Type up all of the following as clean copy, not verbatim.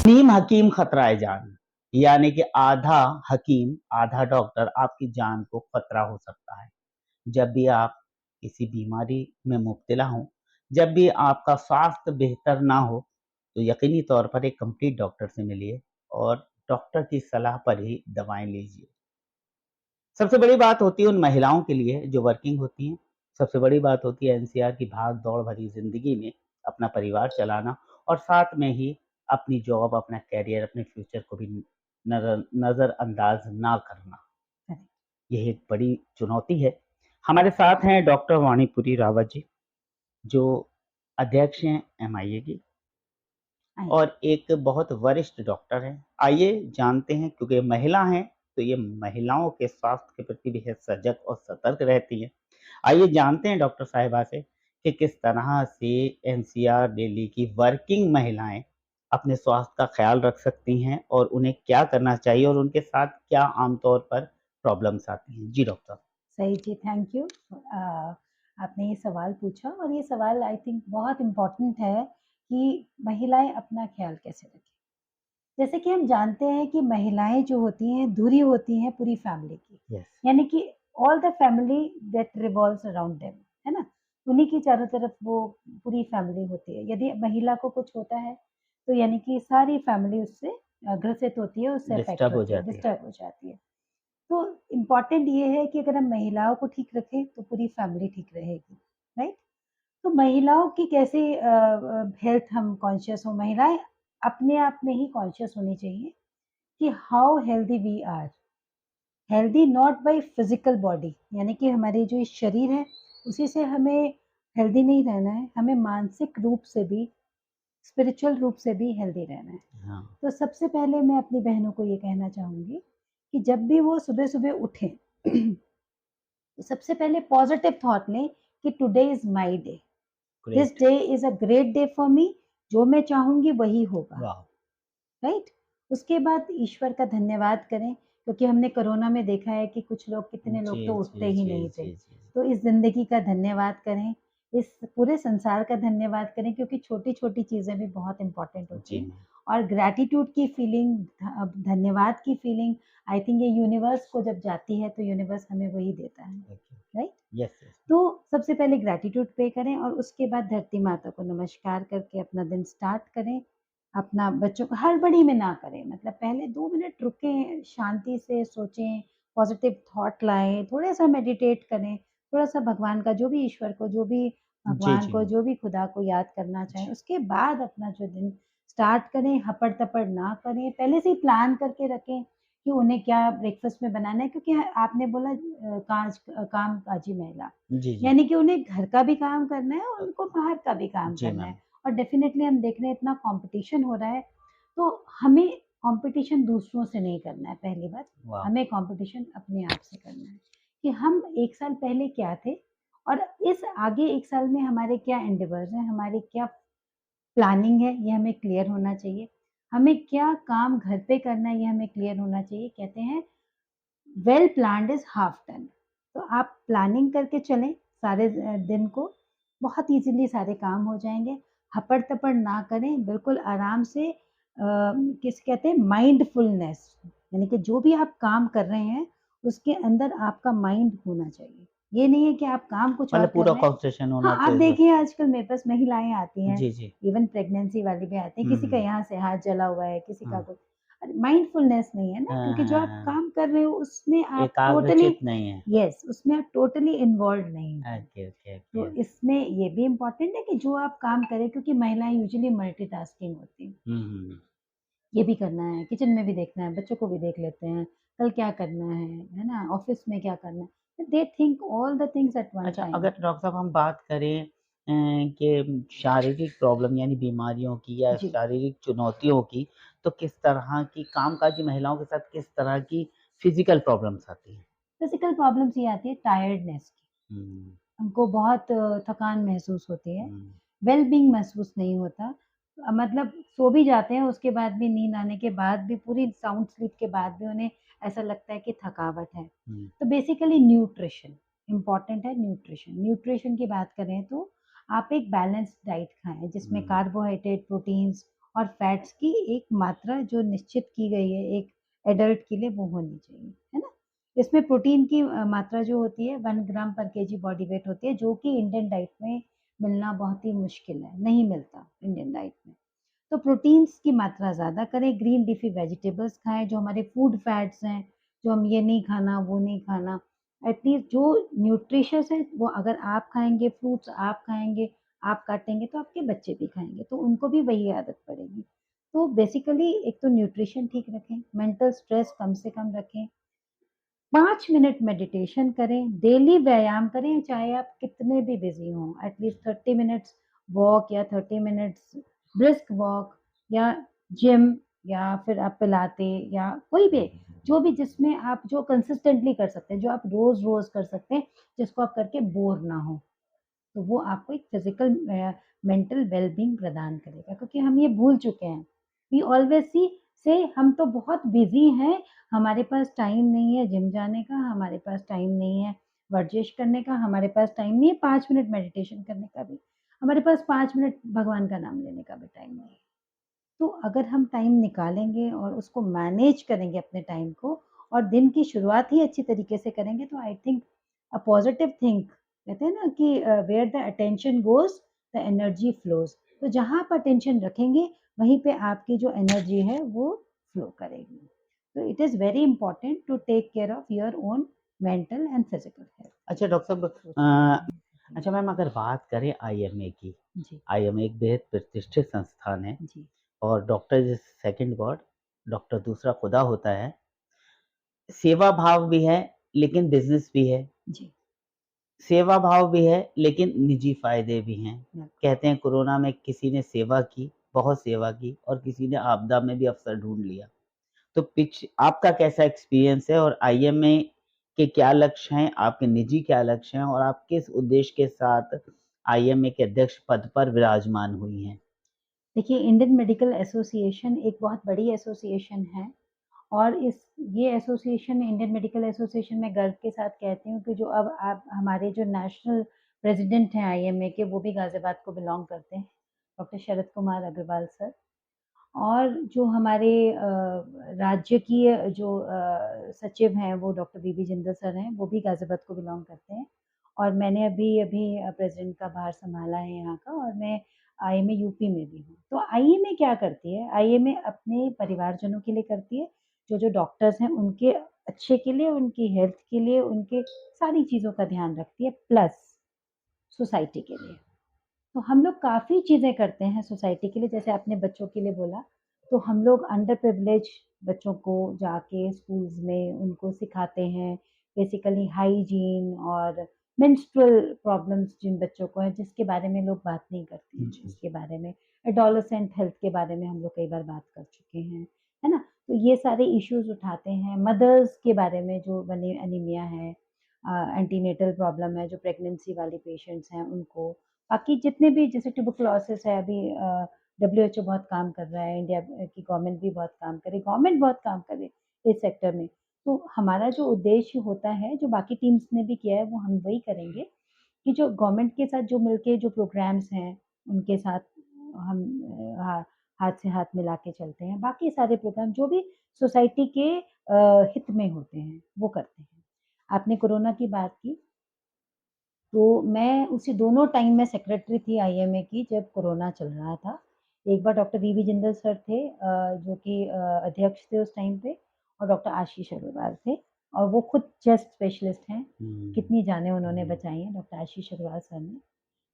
नीम हकीम खतराए जान, यानी कि आधा हकीम आधा डॉक्टर आपकी जान को खतरा हो सकता है। जब भी आप किसी बीमारी में मुब्तला हों, जब भी आपका स्वास्थ्य बेहतर ना हो, तो यकीनी तौर पर एक कंप्लीट डॉक्टर से मिलिए और डॉक्टर की सलाह पर ही दवाएँ लीजिए। सबसे बड़ी बात होती है उन महिलाओं के लिए जो वर्किंग होती हैं, सबसे बड़ी बात होती है एनसीआर की भाग-दौड़ भरी ज़िंदगी में अपना परिवार चलाना और साथ में ही अपनी जॉब, अपना करियर, अपने फ्यूचर को भी नज़रअंदाज ना करना। यह एक बड़ी चुनौती है। हमारे साथ हैं डॉक्टर वाणीपुरी रावत जी, जो अध्यक्ष हैं एमआईए की और एक बहुत वरिष्ठ डॉक्टर हैं। आइए जानते हैं क्योंकि महिला हैं, तो ये महिलाओं के स्वास्थ्य के प्रति बेहद सजग और सतर्क रहती हैं। आइए जानते हैं डॉक्टर साहिबा से कि किस तरह से एनसीआर दिल्ली की वर्किंग महिलाएँ अपने स्वास्थ्य का ख़्याल रख सकती हैं और उन्हें क्या करना चाहिए और उनके साथ क्या आमतौर पर प्रॉब्लम्स आती हैं? जी डॉक्टर। सही जी, थैंक यू। आपने ये सवाल पूछा और ये सवाल आई थिंक बहुत इम्पोर्टेंट है कि महिलाएं अपना ख्याल कैसे रखें। जैसे कि हम जानते हैं कि महिलाएं जो होती हैं धुरी होती हैं पूरी फैमिली की, यस। यानी कि all the family that revolves around them, है ना? उन्हीं की चारों तरफ वो पूरी फैमिली होती है। यदि महिला को कुछ होता है तो यानी कि सारी फैमिली उससे ग्रसित होती है, उससे अफेक्ट डिस्टर्ब हो होती है, जाती है। डिस्टर्ब हो जाती है। तो इम्पॉर्टेंट ये है कि अगर हम महिलाओं को ठीक रखें तो पूरी फैमिली ठीक रहेगी, राइट? तो महिलाओं की कैसे हेल्थ हम कॉन्शियस हो, महिलाएं अपने आप में ही कॉन्शियस होनी चाहिए कि how healthy we are, healthy not by physical body, यानी कि हमारी जो ये शरीर है उसी से हमें हेल्दी नहीं रहना है, हमें मानसिक रूप से भी, स्पिरिचुअल रूप से भी हेल्दी रहना है। हाँ। तो सबसे पहले मैं अपनी बहनों को ये कहना चाहूँगी कि जब भी वो सुबह-सुबह उठें तो सबसे पहले पॉजिटिव थॉट लें कि today is my day, this great. Day is a great day for me, जो मैं चाहूँगी वही होगा, वाह! राइट? उसके बाद ईश्वर का धन्यवाद करें क्योंकि हमने कोरोना में देखा है कि कुछ लोग, कितने जी, लोग तो जी, उठते ही जी, नहीं थे। जी, जी। तो इस ज़िंदगी का धन्यवाद करें, इस पूरे संसार का धन्यवाद करें क्योंकि छोटी-छोटी चीज़ें भी बहुत इम्पोर्टेंट होती जी हैं। मैम। और ग्रैटिट्यूड की फीलिंग, धन्यवाद की फीलिंग, आई थिंक ये यूनिवर्स को जब जाती है तो यूनिवर्स हमें वही देता है, ओके। राइट? Yes, yes. तो सबसे पहले ग्रैटिट्यूड पे करें और उसके बाद धरती माता को नमस्कार करके अपना दिन स्टार्ट करें। अपना बच्चों को हड़बड़ी में ना करें, मतलब पहले 2 मिनट रुकें, शांति से सोचें, पॉज़िटिव थॉट लाएँ, थोड़ा-सा मेडिटेट करें, थोड़ा-सा भगवान का जो भी ईश्वर को, जो भी जी, भगवान जी को, मैम। जो भी खुदा को याद करना चाहें, जी। उसके बाद अपना जो दिन स्टार्ट करें, हपड़-तपड़ ना करें। पहले से ही प्लान करके रखें कि उन्हें क्या ब्रेकफ़ास्ट में बनाना है क्योंकि आपने बोला कामकाजी महिला, जी, जी। यानी कि उन्हें घर का भी काम करना है और उनको बाहर का भी काम जी करना है। मैम। और डेफ़िनेटली हम देख रहे हैं इतना कॉम्पिटिशन हो रहा है, तो हमें कॉम्पिटिशन दूसरों से नहीं करना है पहली बात, वाह! हमें कॉम्पिटिशन अपने आप से करना है, कि हम 1 साल पहले क्या थे और इस आगे 1 साल में हमारे क्या एंडेवर्स हैं, हमारी क्या प्लानिंग है, ये हमें क्लियर होना चाहिए। हमें क्या काम घर पे करना है, ये हमें क्लियर होना चाहिए। कहते हैं well planned is half done. तो आप प्लानिंग करके चलें सारे दिन को, बहुत ईज़िली सारे काम हो जाएँगे। हपड़-तपड़ ना करें, बिल्कुल आराम से किसे कहते हैं माइंडफुलनेस, यानी कि जो भी आप काम कर रहे हैं, उसके अंदर आपका माइंड होना चाहिए। ये नहीं है कि आप काम कुछ और मतलब कर पूरा रहे हैं। कंसंट्रेशन होना हाँ, आप चाहिए बस। देखिए आजकल मेरे पास महिलाएँ आती हैं, जी, जी। इवन प्रेग्नेंसी वाली भी आती हैं, हुँ, किसी का हुँ। यहाँ से हाथ जला हुआ है, किसी का हाँ। कुछ। अरे माइंडफुलनेस नहीं है ना, हाँ, क्योंकि जो हाँ, आप हाँ। काम कर रहे हो उसमें आप टोटली, एकाग्रचित्त नहीं है। यस, उसमें आप टोटली इन्वॉल्व्ड नहीं हो। ओके, ओके, तो ओके। इसमें ये भी इम्पोर्टेंट है कि जो आप काम करें, क्योंकि महिलाएँ यूजुअली मल्टीटास्किंग होती हैं। हुँ, हुँ। ये भी करना है, किचन में भी देखना है, बच्चों को भी देख लेते हैं, कल क्या करना है ना? ऑफ़िस में क्या करना है? They think all the things at one अच्छा, टाइम। अगर डॉक्टर साहब हम बात करें कि शारीरिक प्रॉब्लम यानी बीमारियों की या जी। शारीरिक चुनौतियों की, तो किस तरह की कामकाजी महिलाओं के साथ किस तरह की फ़िज़िकल प्रॉब्लम्स आती हैं? फिज़िकल प्रॉब्लम्स ये आती है टायर्डनेस की। हुँ, हमको बहुत थकान महसूस होती है, हुँ। वेल-बीइंग महसूस नहीं होता। मतलब सो भी जाते हैं, उसके बाद भी नींद आने के बाद भी, पूरी साउंड स्लीप के बाद भी उन्हें ऐसा लगता है कि थकावट है। हुँ, तो बेसिकली न्यूट्रिशन, इम्पोर्टेंट है न्यूट्रिशन। न्यूट्रिशन की बात करें तो आप एक बैलेंस्ड डाइट खाएँ जिसमें हुँ। कार्बोहाइड्रेट, प्रोटीन्स और फैट्स की एक मात्रा जो निश्चित की गई है एक एडल्ट के लिए वो होनी चाहिए, है ना? इसमें प्रोटीन की मात्रा जो होती है 1 ग्राम पर केजी बॉडी वेट होती है, जो कि इंडियन डाइट में मिलना बहुत ही मुश्किल है, नहीं मिलता इंडियन डाइट में। तो प्रोटीन्स की मात्रा ज़्यादा करें, ग्रीन लीफी वेजिटेबल्स खाएँ, जो हमारे फूड फैट्स हैं, जो हम ये नहीं खाना, वो नहीं खाना, एटलीस्ट जो न्यूट्रिशियस है वो अगर आप खाएँगे, फ्रूट्स आप खाएँगे, आप काटेंगे तो आपके बच्चे भी खाएँगे, तो उनको भी वही आदत पड़ेगी। तो बेसिकली एक तो न्यूट्रिशन ठीक रखें, मेंटल स्ट्रेस कम से कम रखें, 5 मिनट मेडिटेशन करें, डेली व्यायाम करें, चाहे आप कितने भी बिज़ी हों, एटलीस्ट 30 मिनट्स वॉक या 30 मिनट्स ब्रिस्क वॉक या जिम या फिर आप पिलाते या कोई भी, जो भी जिसमें आप जो कंसिस्टेंटली कर सकते हैं, जो आप रोज़-रोज़ कर सकते हैं, जिसको आप करके बोर ना हों। तो वो आपको एक फिज़िकल मेंटल वेल-बीइंग प्रदान करेगा क्योंकि हम ये भूल चुके हैं। वी ऑलवेज़ सी से हम तो बहुत बिज़ी हैं, हमारे पास टाइम नहीं है जिम जाने का, हमारे पास टाइम नहीं है वर्जिश करने का, हमारे पास टाइम नहीं है 5 मिनट मेडिटेशन करने का भी, हमारे पास 5 मिनट भगवान का नाम लेने का भी टाइम नहीं है। तो अगर हम टाइम निकालेंगे और उसको मैनेज करेंगे अपने टाइम को और दिन की शुरुआत ही अच्छी तरीके से करेंगे तो I think a positive think कहते हैं ना कि where the attention goes the energy flows. तो जहाँ आप अटेंशन रखेंगे वहीं पे आपकी जो एनर्जी है वो फ्लो करेगी। तो it is very important to take care of your own mental and physical health. अच्छा डॉक्टर साहब, जी अच्छा मैम, अगर बात करें आईएमए की, जी आईएमए एक बेहद प्रतिष्ठित संस्थान है जी और doctor is second God, doctor दूसरा खुदा होता है। सेवा भाव भी है, लेकिन बिज़नेस भी है। जी सेवा भाव भी है, लेकिन निजी फ़ायदे भी हैं। बिल्कुल। कहते हैं कोरोना में किसी ने सेवा की, बहुत सेवा की और किसी ने आपदा में भी अवसर ढूँढ लिया। तो आपका कैसा एक्सपीरियंस है और आईएमए के क्या लक्ष्य हैं, आपके निजी क्या लक्ष्य हैं और आप किस उद्देश्य के साथ आईएमए के अध्यक्ष पद पर विराजमान हुई हैं? देखिए इंडियन मेडिकल एसोसिएशन एक बहुत बड़ी एसोसिएशन है और इस ये एसोसिएशन इंडियन मेडिकल एसोसिएशन मैं गर्व के साथ कहती हूँ कि जो अब आप हमारे जो नेशनल प्रेसिडेंट हैं आईएमए के वो भी गाज़ियाबाद को बिलॉन्ग करते हैं, डॉक्टर शरद कुमार अग्रवाल सर। और जो हमारे राज्य की जो सचिव हैं वो डॉक्टर बीबी जिंदल सर हैं, वो भी गाज़ियाबाद को बिलॉन्ग करते हैं। और मैंने अभी-अभी प्रेज़िडेंट का भार सँभाला है यहाँ का और मैं आईएमए यूपी में भी हूँ। तो आईएमए क्या करती है? आईएमए अपने परिवारजनों के लिए करती है, जो-जो डॉक्टर्स हैं उनके अच्छे के लिए, उनकी हेल्थ के लिए, उनके सारी चीज़ों का ध्यान रखती है प्लस सोसाइटी के लिए। तो हम लोग काफ़ी चीज़ें करते हैं सोसाइटी के लिए, जैसे आपने बच्चों के लिए बोला, तो हम लोग अंडर प्रिविलेज बच्चों को जाके स्कूल्स में उनको सिखाते हैं, बेसिकली हाइजीन और मेंस्ट्रुअल प्रॉब्लम्स जिन बच्चों को है, जिसके बारे में लोग बात नहीं करते हैं, जी। जिसके बारे में एडोलेसेंट हेल्थ के बारे में हम लोग कई बार बात कर चुके हैं, है ना? तो ये सारे इश्यूज़ उठाते हैं, मदर्स के बारे में जो एनीमिया है, एंटीनेटल प्रॉब्लम है, जो प्रेगनेंसी वाले पेशेंट्स हैं उनको, बाकी जितने भी जैसे ट्यूबरकुलोसिस है अभी डब्ल्यूएचओ बहुत काम कर रहा है, इंडिया की गवर्नमेंट भी बहुत काम करे, गवर्नमेंट बहुत काम करे इस सेक्टर में। तो हमारा जो उद्देश्य होता है, जो बाकी टीम्स ने भी किया है, वो हम वही करेंगे कि जो गवर्नमेंट के साथ जो मिलके जो प्रोग्राम्स हैं, उनके साथ हम हाथ से हाथ मिला के चलते हैं। बाकी सारे प्रोग्राम जो भी सोसाइटी के हित में होते हैं, वो करते हैं। आपने कोरोना की बात की, तो मैं उसी दोनों टाइम में सेक्रेटरी थी आईएमए की जब कोरोना चल रहा था। एक बार डॉक्टर वीवी जिंदल सर थे जो कि अध्यक्ष थे उस टाइम पे और डॉक्टर आशीष अग्रवाल थे और वो खुद चेस्ट स्पेशलिस्ट हैं। हुँ। कितनी जानें उन्होंने बचाई हैं डॉक्टर आशीष अग्रवाल सर ने।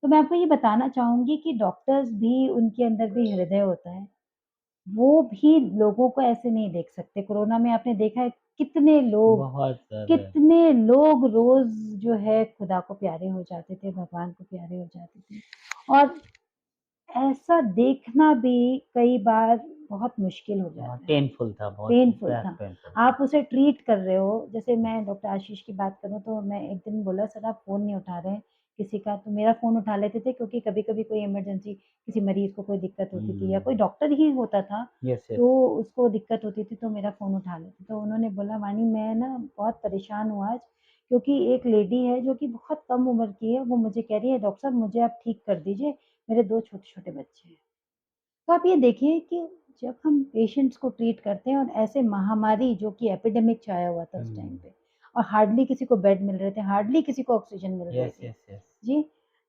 तो मैं आपको ये बताना चाहूँगी कि डॉक्टर्स भी उनके अंदर भी हृदय होता है। वो भी लोगों को ऐसे नहीं देख सकते। कोरोना में आपने देखा है बहुत ज़्यादा। कितने लोग रोज़ जो है खुदा को प्यारे हो जाते थे, भगवान को प्यारे हो जाते थे। और ऐसा देखना भी कई बार बहुत मुश्किल हो बहुत जाता है, पेनफुल था, बहुत पेनफुल बेहद था। पेनफुल था। आप उसे ट्रीट कर रहे हो, जैसे मैं डॉक्टर आशीष की बात करूँ तो मैं एक दिन बोला सर आप फ़ोन नहीं उठा रहे हैं किसी का, तो मेरा फ़ोन उठा लेते थे क्योंकि कभी-कभी कोई इमरजेंसी किसी मरीज़ को कोई दिक्कत होती थी या कोई हुँ। डॉक्टर ही होता था, यस, यस। तो उसको दिक्कत होती थी तो मेरा फ़ोन उठा लेते। तो उन्होंने बोला वाणी मैं ना बहुत परेशान हूँ आज क्योंकि एक लेडी है जो कि बहुत कम उम्र की है, वो मुझे कह रही है डॉक्टर साहब मुझे आप ठीक कर दीजिए, मेरे 2 छोटे-छोटे बच्चे हैं। तो आप ये देखिए कि जब हम पेशेंट्स को ट्रीट करते हैं और ऐसे महामारी जो कि एपिडेमिक छाया हुआ था उस टाइम पे, और हार्डली किसी को बेड मिल रहे थे, हार्डली किसी को ऑक्सीजन मिल रही यस, थी। Yes, yes. जी,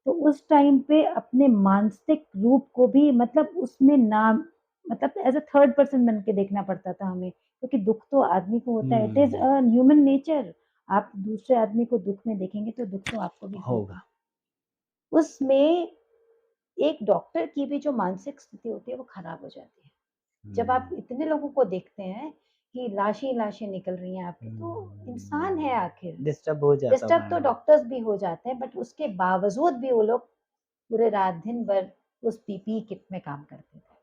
तो उस टाइम पे अपने मानसिक रूप को भी मतलब उसमें ना मतलब एज़ अ थर्ड पर्सन बन के देखना पड़ता था हमें, क्योंकि दुःख तो आदमी को होता है, it is hmm, human nature. आप दूसरे आदमी को दुःख में देखेंगे तो दुःख तो आपको भी होगा। होगा। उसमें एक डॉक्टर की भी जो मानसिक स्थिति होती है वो खराब हो जाती है। जब आप हुँ, इतने लोगों को देखते हैं कि लाशें ही लाशें निकल रही हैं आपकी, तो इंसान है आखिर। डिस्टर्ब हो जाता डिस्टर्ब तो माइंड। डॉक्टर्स भी हो जाते हैं, बट उसके बावजूद भी वो लोग पूरे रात दिन भर उस पीपीई किट में काम करते थे,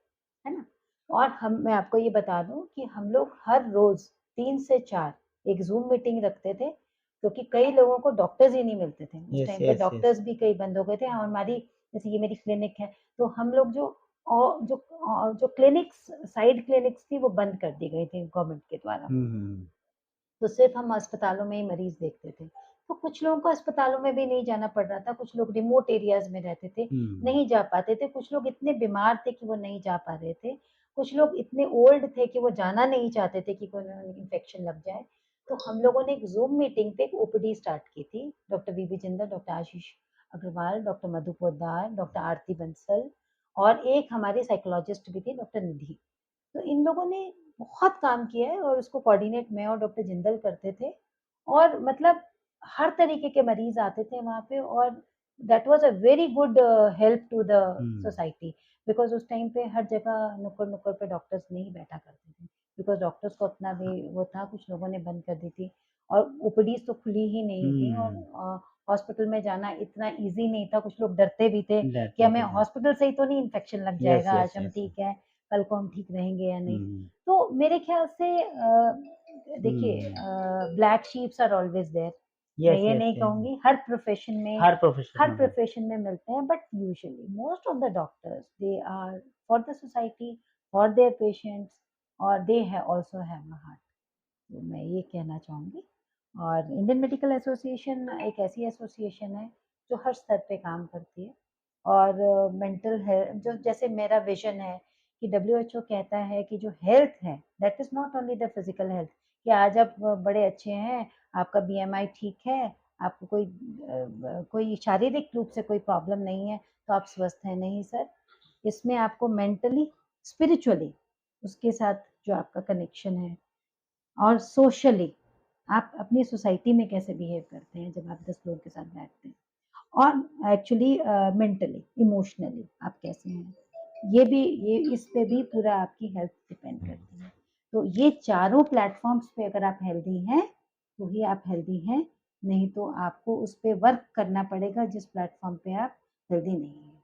है ना? और मैं आपको ये बता दूँ कि हम लोग हर रोज़ 3 से 4 एक ज़ूम मीटिंग रखते थे, क्योंकि कई लोगों को डॉक्टर्स ही नहीं मिलते थे। उस यस, टाइम पे यस, यस। डॉक्टर्स भी कई बंद हो गए थे। हमारी जैसे ये मेरी क्लिनिक है, तो हम लोग जो क्लिनिक्स साइड क्लिनिक्स थी वो बंद कर दी गई थी गवर्नमेंट के द्वारा। हुँ, हुँ, तो सिर्फ हम अस्पतालों में ही मरीज़ देखते थे। तो कुछ लोगों को अस्पतालों में भी नहीं जाना पड़ रहा था, कुछ लोग रिमोट एरियाज़ में रहते थे, हुँ, नहीं जा पाते थे, कुछ लोग इतने बीमार थे कि वो नहीं जा पा रहे थे, कुछ लोग इतने ओल्ड थे कि वो जाना नहीं चाहते थे कि कोई उन्हें इन्फेक्शन लग जाए। तो हम लोगों ने एक ज़ूम मीटिंग पे एक ओपीडी स्टार्ट की थी, डॉक्टर वीबी जिंदल, डॉक्टर आशीष अग्रवाल, डॉक्टर मधु पोद्दार, डॉक्टर आरती बंसल और एक हमारी साइकोलॉजिस्ट भी थी, डॉक्टर निधि। तो इन लोगों ने बहुत काम किया है और उसको कोऑर्डिनेट मैं और डॉक्टर जिंदल करते थे, और मतलब हर तरीके के मरीज आते थे वहाँ पे, और that was a very good help to the हुँ। सोसाइटी, बिकॉज़ उस टाइम पे हर जगह नुक्कड़-नुक्कड़ पे डॉक्टर्स नहीं बैठा करते थे, बिकॉज़ डॉक्टर्स को उतना भी वो था, कुछ लोगों ने बंद कर दी थी और ओपीडीज़ तो खुली ही नहीं थी, और हुँ, हॉस्पिटल में जाना इतना ईज़ी नहीं था, कुछ लोग डरते भी थे कि डरते हमें थे, डरते। हॉस्पिटल से ही तो नहीं इन्फेक्शन लग यस, जाएगा, यस, आज हम यस। ठीक हैं, कल को हम ठीक रहेंगे या नहीं। हुँ, तो मेरे ख्याल से देखिए हुँ। Black sheeps are always there. मैं यस, ये यस, नहीं यस। कहूँगी, हर प्रोफ़ेशन हर में है। प्रोफ़ेशन में मिलते हैं, but usually most of the doctors they are for the society, for their patients, और they have also have a heart. तो मैं ये कहना चाहूँगी। और इंडियन मेडिकल एसोसिएशन एक ऐसी एसोसिएशन है जो हर स्तर पे काम करती है, और मेंटल हेल्थ जो जैसे मेरा विज़न है कि डब्ल्यूएचओ कहता है कि जो हेल्थ है that is not only the physical health, कि आज आप बड़े अच्छे हैं, आपका बीएमआई ठीक है, आपको कोई शारीरिक रूप से कोई प्रॉब्लम नहीं है, तो आप स्वस्थ हैं, नहीं सर। इसमें आपको मेंटली, स्पिरिचुअली उसके साथ जो आपका कनेक्शन है, और सोशली आप अपनी सोसाइटी में कैसे बिहेव करते हैं जब आप 10 लोगों के साथ बैठते हैं, और एक्चुअली मेंटली, इमोशनली आप कैसे हैं, ये इस पे भी पूरा आपकी हेल्थ डिपेंड करती है। तो ये चारों प्लेटफॉर्म्स पे अगर आप हेल्दी हैं तो ही आप हेल्दी हैं, नहीं तो आपको उस पे वर्क करना पड़ेगा जिस प्लेटफॉर्म पे आप हेल्दी नहीं हैं।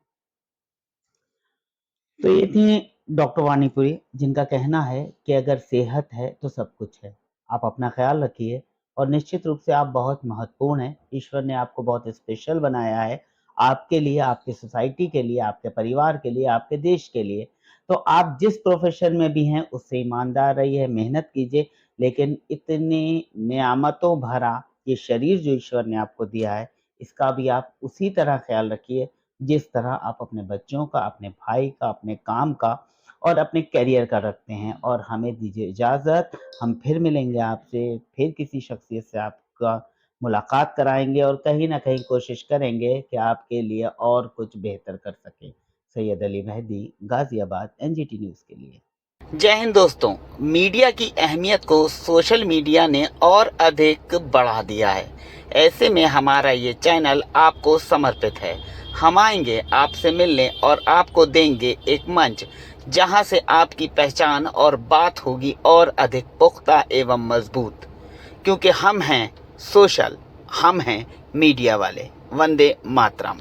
तो ये थी डॉक्टर वानीपुरी, जिनका कहना है कि अगर सेहत है तो सब कुछ है। आप अपना ख़्याल रखिए और निश्चित रूप से आप बहुत महत्वपूर्ण हैं। ईश्वर ने आपको बहुत स्पेशल बनाया है, आपके लिए, आपकी सोसाइटी के लिए, आपके परिवार के लिए, आपके देश के लिए। तो आप जिस प्रोफ़ेशन में भी हैं, उससे ईमानदार रहिए, मेहनत कीजिए, लेकिन इतनी नियामतों भरा ये शरीर जो ईश्वर ने आपको दिया है, इसका भी आप उसी तरह ख़्याल रखिए जिस तरह आप अपने बच्चों का, अपने भाई का, अपने काम का और अपने करियर का रखते हैं। और हमें दीजिए इजाज़त, हम फिर मिलेंगे आपसे, फिर किसी शख्सियत से आपका मुलाकात कराएँगे और कहीं न कहीं कोशिश करेंगे कि आपके लिए और कुछ बेहतर कर सकें। सैयद अली मेहदी, गाज़ियाबाद, एनजीटी न्यूज़ के लिए। जय हिंद दोस्तों, मीडिया की अहमियत को सोशल मीडिया ने और अधिक बढ़ा दिया है। ऐसे में हमारा ये चैनल आपको समर्पित है। हम आएंगे आपसे मिलने और आपको देंगे एक मंच, जहां से आपकी पहचान और बात होगी और अधिक पुख्ता एवं मजबूत, क्योंकि हम हैं सोशल, हम हैं मीडिया वाले। वंदे मातरम।